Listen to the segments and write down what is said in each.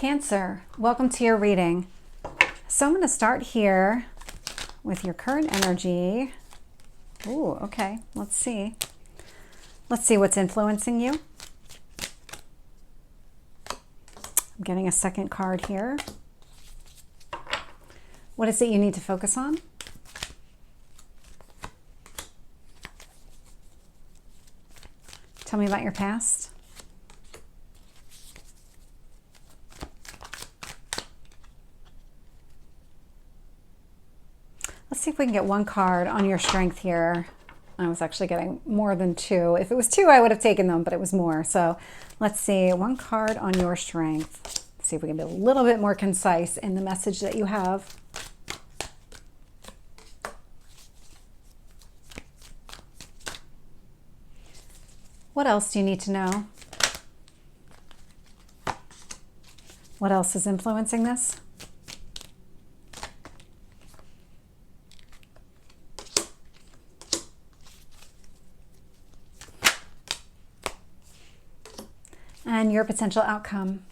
Cancer, welcome to your reading. So I'm going to start here with your current energy. Ooh, okay, let's see. Let's see what's influencing you. I'm getting a second card here. What is it you need to focus on? Tell me about your past. Let's see if we can get one card on your strength here. I was actually getting more than two. If it was two, I would have taken them, but it was more. So let's see, one card on your strength. Let's see if we can be a little bit more concise in the message that you have. What else do you need to know? What else is influencing this? And your potential outcome.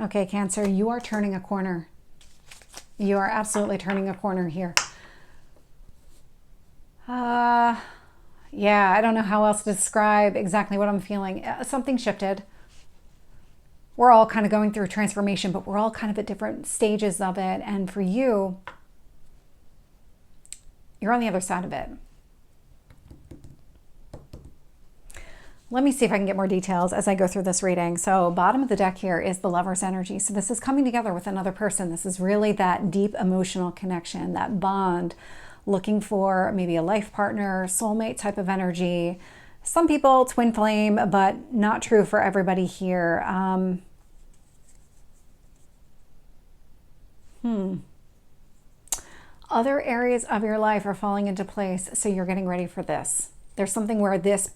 Okay, Cancer, you are turning a corner. You are absolutely turning a corner here. Yeah, I don't know how else to describe exactly what I'm feeling. Something shifted. We're all kind of going through a transformation, but we're all kind of at different stages of it. And for you, you're on the other side of it. Let me see if I can get more details as I go through this reading. So bottom of the deck here is the Lover's energy. So this is coming together with another person. This is really that deep emotional connection, that bond, looking for maybe a life partner, soulmate type of energy. Some people, twin flame, but not true for everybody here. Other areas of your life are falling into place, so you're getting ready for this. There's something where this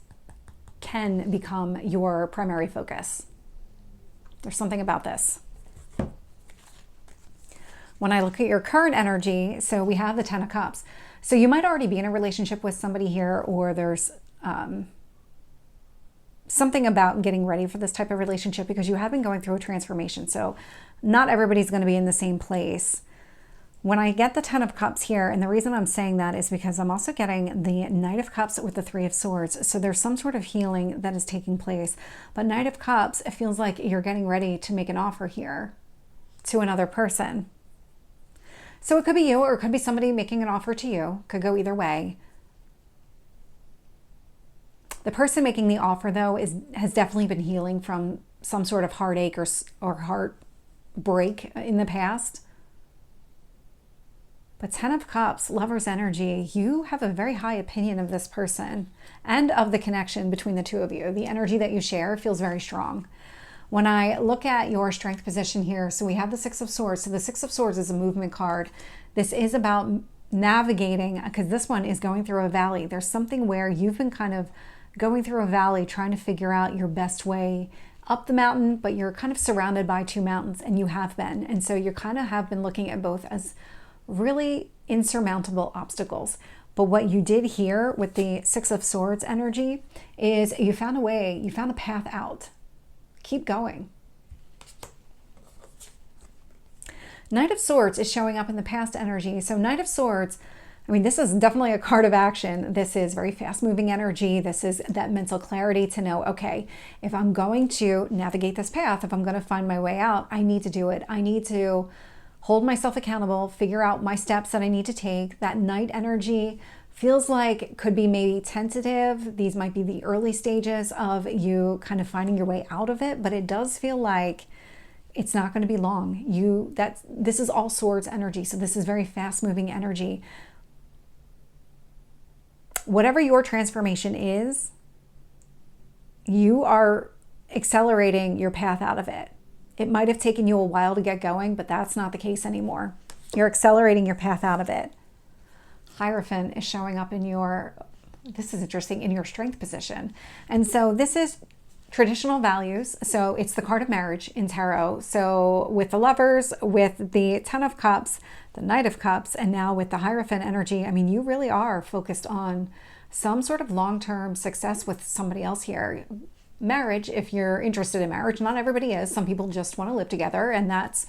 can become your primary focus. There's something about this. When I look at your current energy, so we have the Ten of Cups. So you might already be in a relationship with somebody here, or there's something about getting ready for this type of relationship because you have been going through a transformation. So not everybody's going to be in the same place. When I get the Ten of Cups here, and the reason I'm saying that is because I'm also getting the Knight of Cups with the Three of Swords. So there's some sort of healing that is taking place. But Knight of Cups, it feels like you're getting ready to make an offer here to another person. So it could be you, or it could be somebody making an offer to you. Could go either way. The person making the offer, though, has definitely been healing from some sort of heartache or heartbreak in the past. But Ten of Cups, Lover's energy, you have a very high opinion of this person and of the connection between the two of you. The energy that you share feels very strong. When I look at your strength position here, so we have the Six of Swords. So the Six of Swords is a movement card. This is about navigating, because this one is going through a valley. There's something where you've been kind of going through a valley, trying to figure out your best way up the mountain, but you're kind of surrounded by two mountains, and you have been. And so you kind of have been looking at both as really insurmountable obstacles. But what you did here with the Six of Swords energy is you found a way, you found a path out. Keep going. Knight of Swords is showing up in the past energy. So Knight of Swords, I mean, this is definitely a card of action. This is very fast-moving energy. This is that mental clarity to know, okay, if I'm going to navigate this path, if I'm going to find my way out, I need to do it. I need to hold myself accountable, figure out my steps that I need to take. That Knight energy feels like it could be maybe tentative. These might be the early stages of you kind of finding your way out of it, but it does feel like it's not going to be long. This is all swords energy, so this is very fast-moving energy. Whatever your transformation is, you are accelerating your path out of it. It might have taken you a while to get going, but that's not the case anymore. You're accelerating your path out of it. Hierophant is showing up in your, this is interesting, in your strength position. And so this is traditional values. So it's the card of marriage in tarot. So with the Lovers, with the Ten of Cups, the Knight of Cups, and now with the Hierophant energy, I mean, you really are focused on some sort of long-term success with somebody else here. marriage if you're interested in marriage. Not everybody is. Some people just want to live together, and that's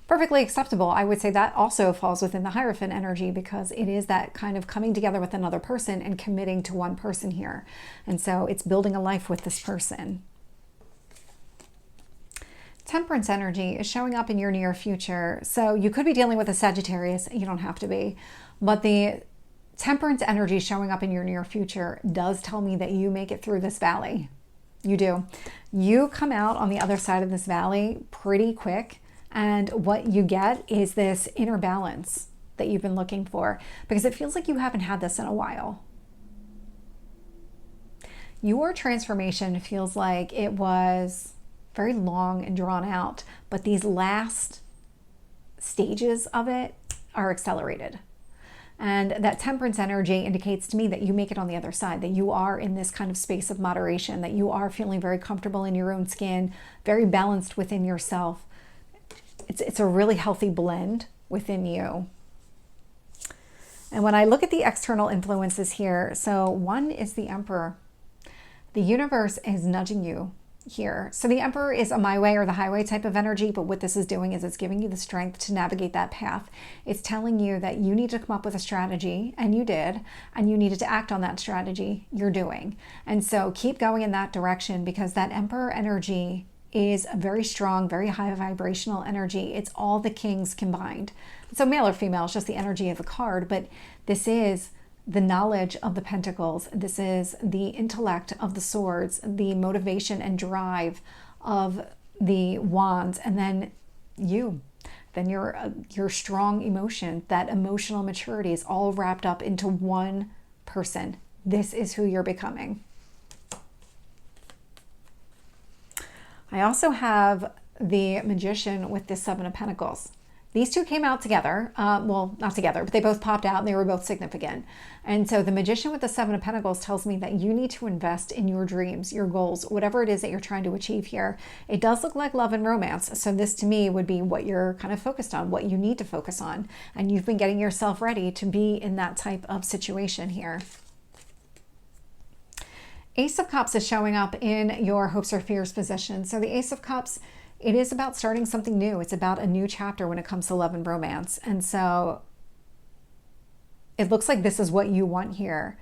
perfectly acceptable. I would say that also falls within the Hierophant energy, because it is that kind of coming together with another person and committing to one person here. And so it's building a life with this person. Temperance energy is showing up in your near future. So you could be dealing with a Sagittarius. You don't have to be. But the Temperance energy showing up in your near future does tell me that you make it through this valley. You do. You come out on the other side of this valley pretty quick. And what you get is this inner balance that you've been looking for, because it feels like you haven't had this in a while. Your transformation feels like it was very long and drawn out, but these last stages of it are accelerated. And that Temperance energy indicates to me that you make it on the other side, that you are in this kind of space of moderation, that you are feeling very comfortable in your own skin, very balanced within yourself. It's a really healthy blend within you. And when I look at the external influences here, so one is the Emperor. The universe is nudging you here. So the Emperor is a my way or the highway type of energy, but what this is doing is it's giving you the strength to navigate that path. It's telling you that you need to come up with a strategy, and you did, and you needed to act on that strategy. You're doing. And so keep going in that direction, because that Emperor energy is a very strong, very high vibrational energy. It's all the kings combined. So male or female, it's just the energy of the card, but this is the knowledge of the pentacles. This is the intellect of the swords, the motivation and drive of the wands, and then your strong emotion, that emotional maturity is all wrapped up into one person. This is who you're becoming. I also have the Magician with the Seven of Pentacles. These two came out together. Well, not together, but they both popped out and they were both significant. And so the Magician with the Seven of Pentacles tells me that you need to invest in your dreams, your goals, whatever it is that you're trying to achieve here. It does look like love and romance. So this to me would be what you're kind of focused on, what you need to focus on. And you've been getting yourself ready to be in that type of situation here. Ace of Cups is showing up in your hopes or fears position. So the Ace of Cups, it is about starting something new. It's about a new chapter when it comes to love and romance. And so it looks like this is what you want here.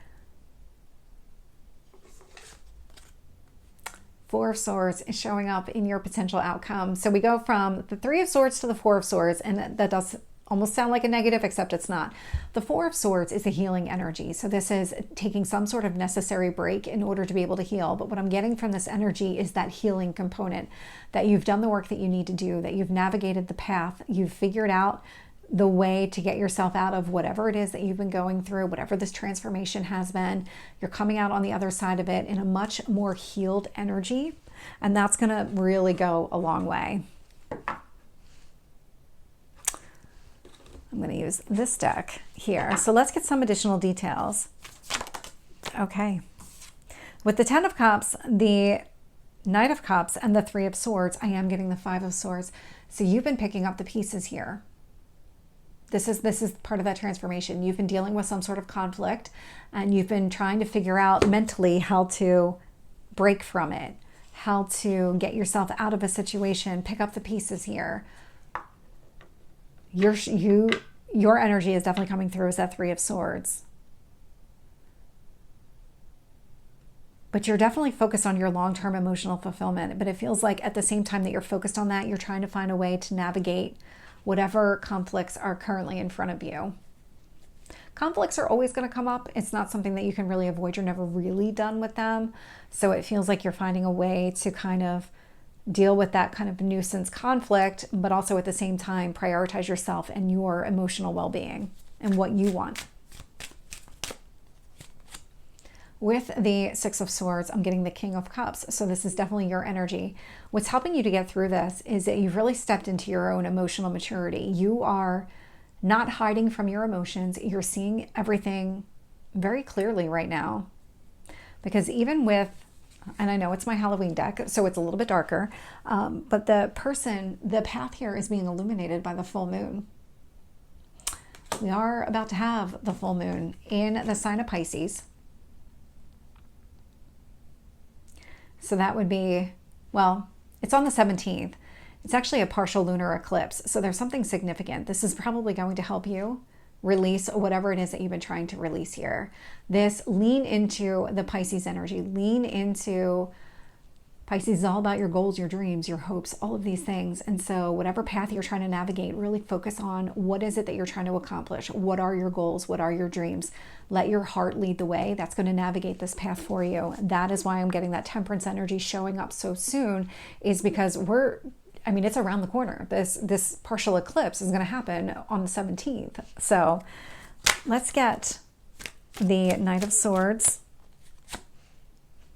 Four of Swords is showing up in your potential outcome. So we go from the Three of Swords to the Four of Swords, and that does almost sound like a negative, except it's not. The Four of Swords is a healing energy. So this is taking some sort of necessary break in order to be able to heal. But what I'm getting from this energy is that healing component, that you've done the work that you need to do, that you've navigated the path, you've figured out the way to get yourself out of whatever it is that you've been going through, whatever this transformation has been. You're coming out on the other side of it in a much more healed energy. And that's going to really go a long way. I'm going to use this deck here. So let's get some additional details. Okay. With the Ten of Cups, the Knight of Cups, and the Three of Swords, I am getting the Five of Swords. So you've been picking up the pieces here. This is part of that transformation. You've been dealing with some sort of conflict, and you've been trying to figure out mentally how to break from it, how to get yourself out of a situation, pick up the pieces here. Your energy is definitely coming through as that Three of Swords. But you're definitely focused on your long-term emotional fulfillment. But it feels like at the same time that you're focused on that, you're trying to find a way to navigate whatever conflicts are currently in front of you. Conflicts are always going to come up. It's not something that you can really avoid. You're never really done with them. So it feels like you're finding a way to kind of deal with that kind of nuisance conflict, but also at the same time prioritize yourself and your emotional well-being and what you want. With the Six of Swords, I'm getting the King of Cups. So this is definitely your energy. What's helping you to get through this is that you've really stepped into your own emotional maturity. You are not hiding from your emotions. You're seeing everything very clearly right now. Because even with, and I know it's my Halloween deck, so it's a little bit darker, but the path here is being illuminated by the full moon. We are about to have the full moon in the sign of Pisces. So that would be, well, it's on the 17th. It's actually a partial lunar eclipse. So there's something significant. This is probably going to help you release whatever it is that you've been trying to release here. Lean into the Pisces energy. Lean into Pisces is all about your goals, your dreams, your hopes, all of these things. And so whatever path you're trying to navigate, really focus on what is it that you're trying to accomplish? What are your goals? What are your dreams? Let your heart lead the way. That's going to navigate this path for you. That is why I'm getting that temperance energy showing up so soon, is because it's around the corner. This partial eclipse is going to happen on the 17th. So let's get the Knight of Swords.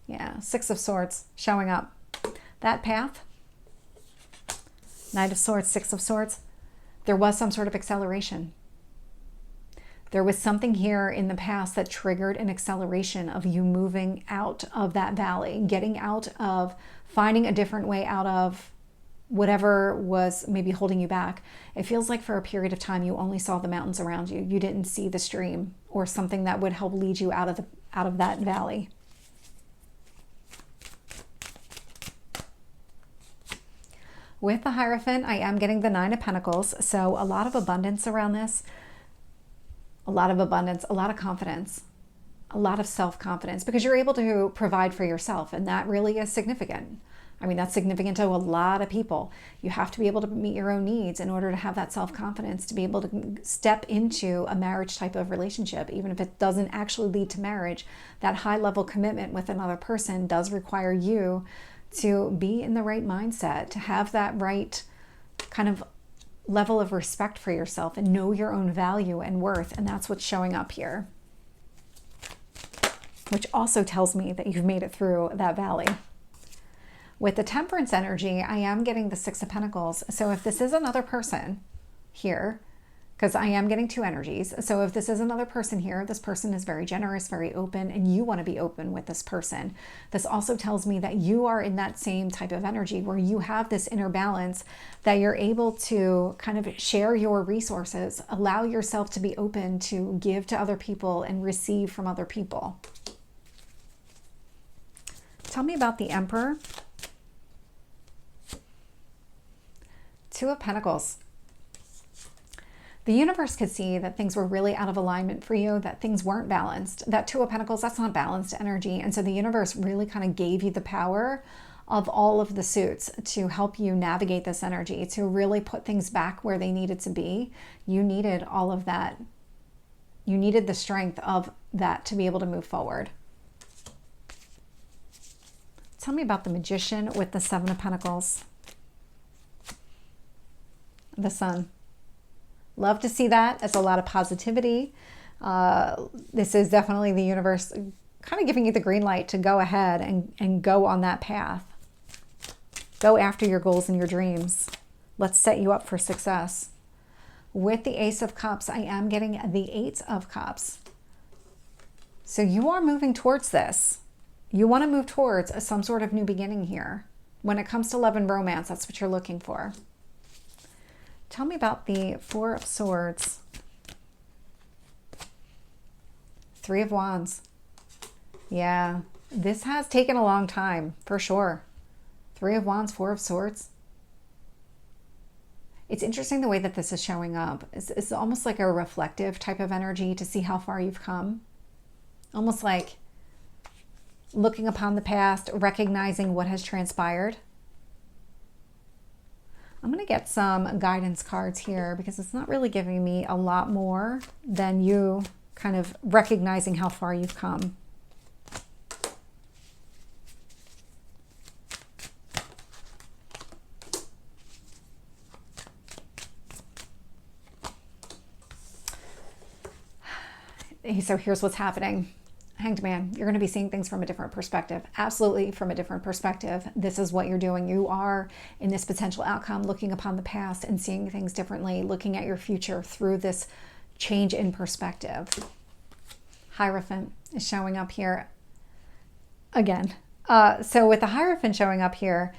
Yeah, Six of Swords showing up. That path, Knight of Swords, Six of Swords, there was some sort of acceleration. There was something here in the past that triggered an acceleration of you moving out of that valley, getting out of, finding a different way out of whatever was maybe holding you back. It feels like for a period of time you only saw the mountains around you. You didn't see the stream or something that would help lead you out of that valley. With the Hierophant, I am getting the Nine of Pentacles. So a lot of abundance around this. A lot of abundance, a lot of confidence, a lot of self-confidence, because you're able to provide for yourself. And that really is significant. I mean, that's significant to a lot of people. You have to be able to meet your own needs in order to have that self-confidence, to be able to step into a marriage type of relationship. Even if it doesn't actually lead to marriage, that high level commitment with another person does require you to be in the right mindset, to have that right kind of level of respect for yourself and know your own value and worth. And that's what's showing up here, which also tells me that you've made it through that valley. With the Temperance energy, I am getting the Six of Pentacles. So if this is another person here, because I am getting two energies. So if this is another person here, this person is very generous, very open, and you want to be open with this person. This also tells me that you are in that same type of energy where you have this inner balance, that you're able to kind of share your resources, allow yourself to be open to give to other people and receive from other people. Tell me about the Emperor. Two of Pentacles. The universe could see that things were really out of alignment for you, that things weren't balanced. That Two of Pentacles, that's not balanced energy. And so the universe really kind of gave you the power of all of the suits to help you navigate this energy, to really put things back where they needed to be. You needed all of that. You needed the strength of that to be able to move forward. Tell me about the Magician with the Seven of Pentacles. The Sun. Love to see that. It's a lot of positivity. This is definitely the universe kind of giving you the green light to go ahead and go on that path. Go after your goals and your dreams. Let's set you up for success. With the Ace of Cups, I am getting the Eight of Cups. So you are moving towards this. You want to move towards some sort of new beginning here. When it comes to love and romance, that's what you're looking for. Tell me about the Four of Swords. Three of Wands. Yeah, this has taken a long time, for sure. Three of Wands, Four of Swords. It's interesting the way that this is showing up. It's almost like a reflective type of energy to see how far you've come. Almost like looking upon the past, recognizing what has transpired. I'm going to get some guidance cards here because it's not really giving me a lot more than you kind of recognizing how far you've come. So here's what's happening. Hanged Man, you're going to be seeing things from a different perspective. Absolutely from a different perspective. This is what you're doing. You are in this potential outcome, looking upon the past and seeing things differently, looking at your future through this change in perspective. Hierophant is showing up here again. So with the Hierophant showing up here,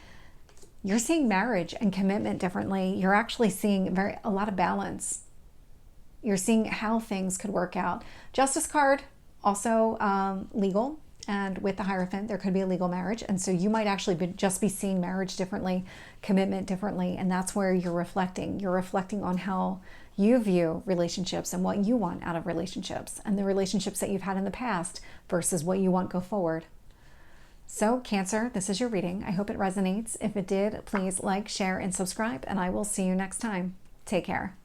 you're seeing marriage and commitment differently. You're actually seeing a lot of balance. You're seeing how things could work out. Justice card, also legal, And with the Hierophant, there could be a legal marriage. And so you might actually just be seeing marriage differently, commitment differently. And that's where you're reflecting. You're reflecting on how you view relationships and what you want out of relationships and the relationships that you've had in the past versus what you want go forward. So Cancer, this is your reading. I hope it resonates. If it did, please like, share, and subscribe, and I will see you next time. Take care.